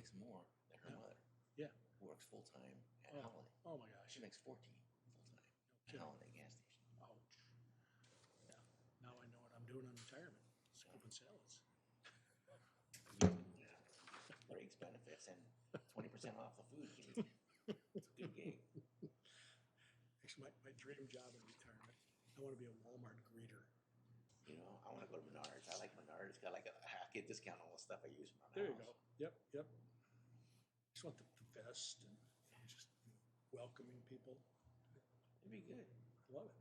makes more than her mother. Yeah. Who works full-time at Holiday. Oh my gosh. She makes 14 full-time at Holiday gas station. Ouch. Yeah. Now I know what I'm doing in retirement, scooping salads. Breaks, benefits, and 20% off the food. It's a good gig. Actually, my dream job in retirement, I want to be a Walmart greeter. You know, I want to go to Menards. I like Menards. Got like I get discount on all the stuff I use for my There you house. go. Yep. Just want the vest and just welcoming people. It'd be good. Love it.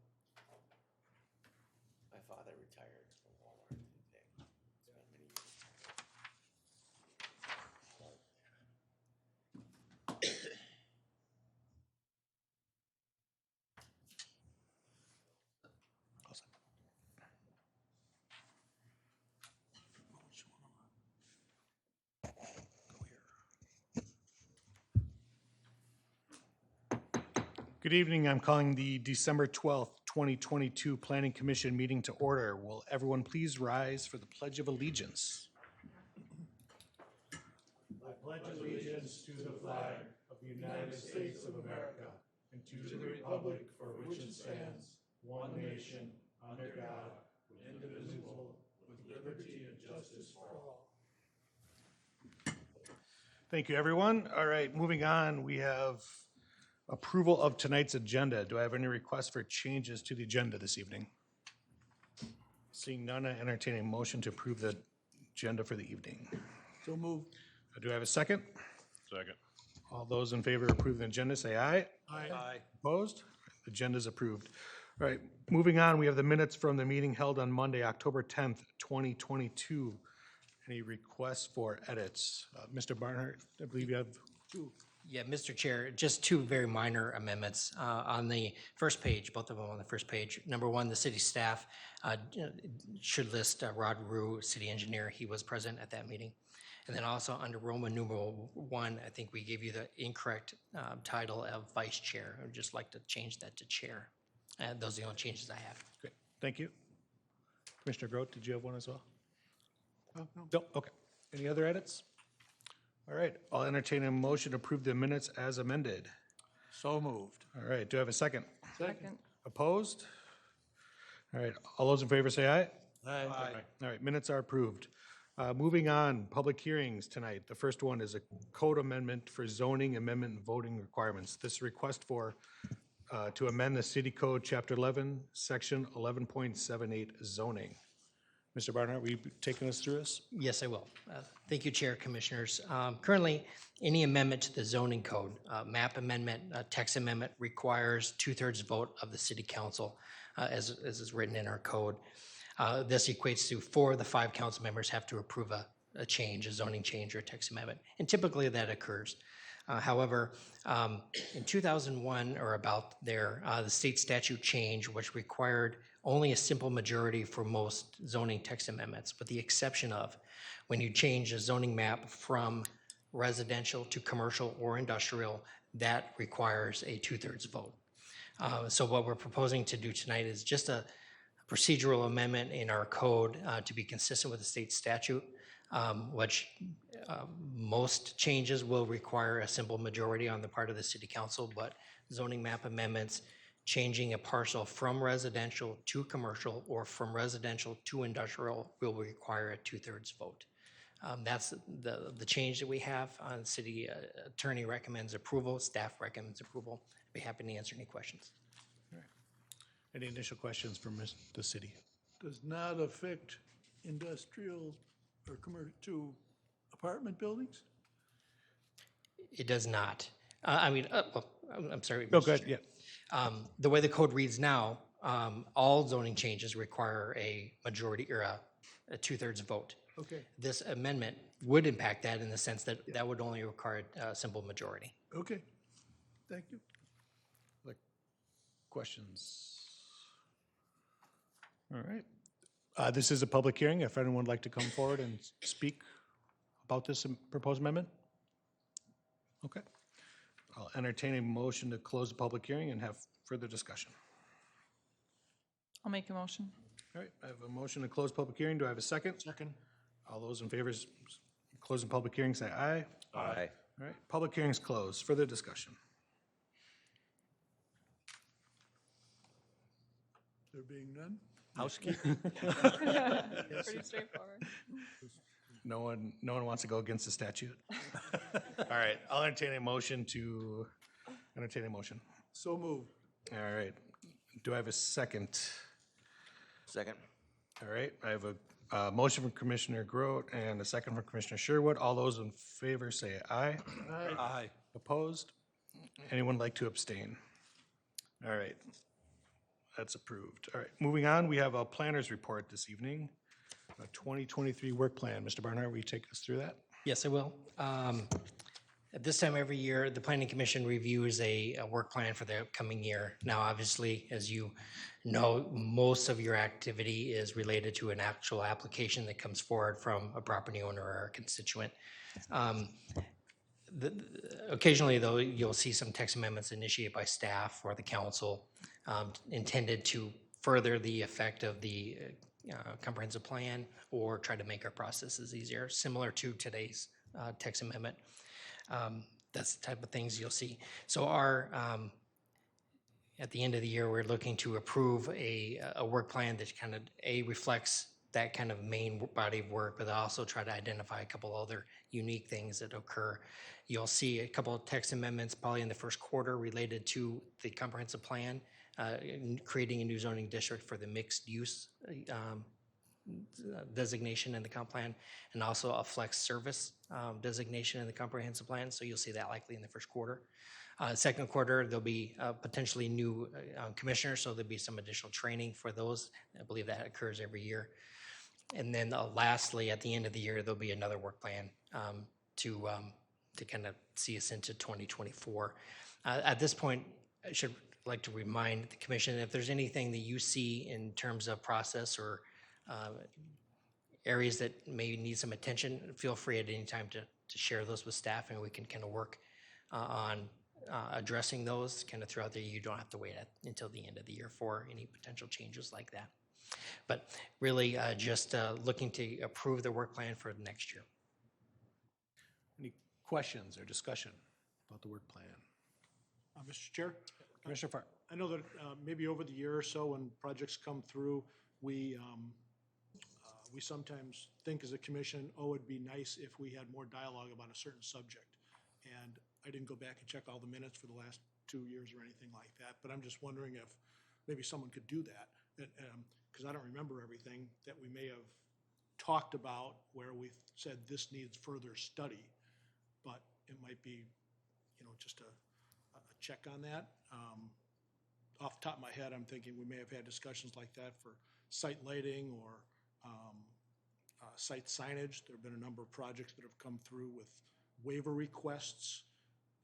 My father retired from Walmart today. Spent many years. Awesome. Go here. Good evening. I'm calling the December 12th, 2022 Planning Commission meeting to order. Will everyone please rise for the Pledge of Allegiance? I pledge allegiance to the flag of the United States of America and to the republic for which it stands, one nation, under God, indivisible, with liberty and justice for all. Thank you, everyone. All right, moving on, we have approval of tonight's agenda. Do I have any requests for changes to the agenda this evening? Seeing none, I entertain a motion to approve the agenda for the evening. So move. Do I have a second? Second. All those in favor of approving the agenda, say aye. Aye. Opposed? Agenda is approved. All right, moving on, we have the minutes from the meeting held on Monday, October 10th, 2022. Any requests for edits? Mr. Barnhart, I believe you have two. Yeah, Mr. Chair, just two very minor amendments on the first page, both of them on the first page. Number one, the city staff should list Rod Rue, city engineer. He was present at that meeting. And then also under Roman numeral 1, I think we gave you the incorrect title of vice chair. I would just like to change that to chair. Those are the only changes I have. Great, thank you. Commissioner Grote, did you have one as well? No. No, okay. Any other edits? All right, I'll entertain a motion to approve the minutes as amended. So moved. All right, do I have a second? Second. Opposed? All right, all those in favor say aye. Aye. All right, minutes are approved. Moving on, public hearings tonight. The first one is a code amendment for zoning amendment and voting requirements. This request for, to amend the city code, chapter 11, section 11.78 zoning. Mr. Barnhart, will you be taking us through this? Yes, I will. Thank you, Chair, Commissioners. Currently, any amendment to the zoning code, map amendment, text amendment requires 2/3 vote of the city council, as is written in our code. This equates to 4 of the 5 council members have to approve a change, a zoning change or a text amendment, and typically that occurs. However, in 2001 or about there, the state statute changed, which required only a simple majority for most zoning text amendments, with the exception of when you change a zoning map from residential to commercial or industrial, that requires a 2/3 vote. So what we're proposing to do tonight is just a procedural amendment in our code to be consistent with the state statute, which most changes will require a simple majority on the part of the city council, but zoning map amendments, changing a parcel from residential to commercial or from residential to industrial will require a 2/3 vote. That's the change that we have. City attorney recommends approval, staff recommends approval. I'd be happy to answer any questions. Any initial questions from the city? Does not affect industrial or commercial to apartment buildings? It does not. Well, I'm sorry. No, Mr. go ahead, Chair. yeah. The way the code reads now, all zoning changes require a majority or a 2/3 vote. Okay, This amendment would impact that in the sense that that would only require a simple majority. okay. Thank you. Like, questions? All right. This is a public hearing. If anyone would like to come forward and speak about this proposed amendment? Okay. I'll entertain a motion to close the public hearing and have further discussion. I'll make a motion. All right, I have a motion to close public hearing. Do I have a second? Second. All those in favor Closing public hearing, say aye. Aye. All right, public hearing's closed. Further discussion. There being none? Housekeeping? Pretty straightforward. No one wants to go against the statute? All right, I'll entertain a motion. So moved. All right, do I have a second? Second. All right, I have a motion from Commissioner Grote and a second from Commissioner Sherwood. All those in favor say aye. Aye. Opposed? Anyone like to abstain? All right, that's approved. All right, moving on, we have a planner's report this evening, a 2023 work plan. Mr. Barnhart, will you take us through that? Yes, I will. At this time every year, the Planning Commission reviews a work plan for the upcoming year. Now, obviously, as you know, most of your activity is related to an actual application that comes forward from a property owner or a constituent. Occasionally, though, you'll see some text amendments initiated by staff or the council intended to further the effect of the comprehensive plan or try to make our processes easier, similar to today's text amendment. That's the type of things you'll see. So at the end of the year, we're looking to approve a work plan that kind of reflects that kind of main body of work, but also try to identify a couple other unique things that occur. You'll see a couple of text amendments probably in the first quarter related to the comprehensive plan, creating a new zoning district for the mixed use designation in the comp plan, and also a flex service designation in the comprehensive plan. So you'll see that likely in the first quarter. Second quarter, there'll be potentially new commissioners, so there'll be some additional training for those. I believe that occurs every year. And then lastly, at the end of the year, there'll be another work plan to kind of see us into 2024. At this point, I should like to remind the commission, if there's anything that you see in terms of process or areas that may need some attention, feel free at any time to share those with staff, and we can kind of work on addressing those kind of throughout the year. You don't have to wait until the end of the year for any potential changes like that. But really just looking to approve the work plan for the next year. Any questions or discussion about the work plan? Mr. Chair? Commissioner Farr? I know that maybe over the year or so, when projects come through, we sometimes think as a commission, oh, it'd be nice if we had more dialogue about a certain subject. And I didn't go back and check all the minutes for the last 2 years or anything like that, but I'm just wondering if maybe someone could do that. Because I don't remember everything that we may have talked about where we said this needs further study, but it might be, just a check on that. Off the top of my head, I'm thinking we may have had discussions like that for site lighting or site signage. There have been a number of projects that have come through with waiver requests,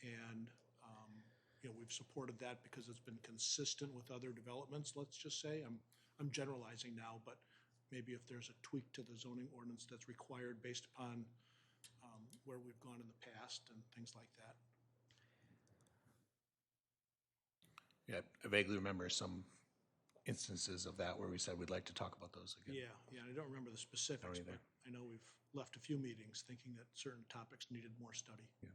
and we've supported that because it's been consistent with other developments, let's just say. I'm generalizing now, but maybe if there's a tweak to the zoning ordinance that's required based upon where we've gone in the past and things like that. Yeah, I vaguely remember some instances of that where we said we'd like to talk about those again. Yeah, I don't remember the specifics, but I know we've left a few meetings thinking that certain topics needed more study. Yeah.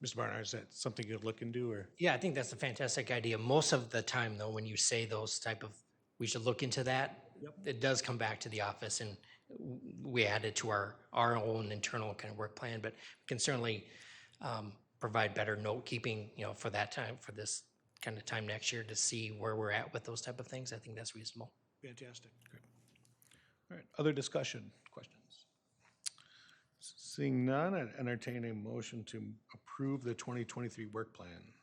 Mr. Barnhart, is that something you'd look into, or? Yeah, I think that's a fantastic idea. Most of the time, though, when you say those type of, we should look into that, Yep. It does come back to the office, and we add it to our own internal kind of work plan, but we can certainly provide better note keeping, for that time, for this kind of time next year to see where we're at with those type of things. I think that's reasonable. Fantastic. Great. All right, other discussion, questions? Seeing none, I'd entertain a motion to approve the 2023 work plan.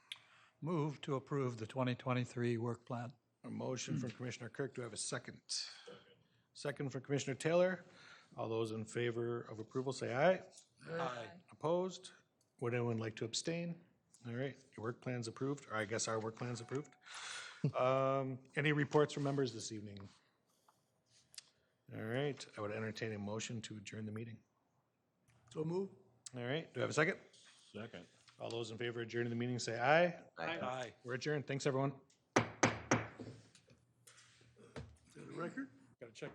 Move to approve the 2023 work plan. A motion from Commissioner Kirk. Do I have a second? Second from Commissioner Taylor. All those in favor of approval say aye. Aye. Opposed? Would anyone like to abstain? All right, your work plan's approved, or I guess our work plan's approved. Any reports from members this evening? All right, I would entertain a motion to adjourn the meeting. So move. All right, do I have a second? Second. All those in favor of adjourning the meeting say aye. Aye. We're adjourned. Thanks, everyone. Is that a record? Got to check.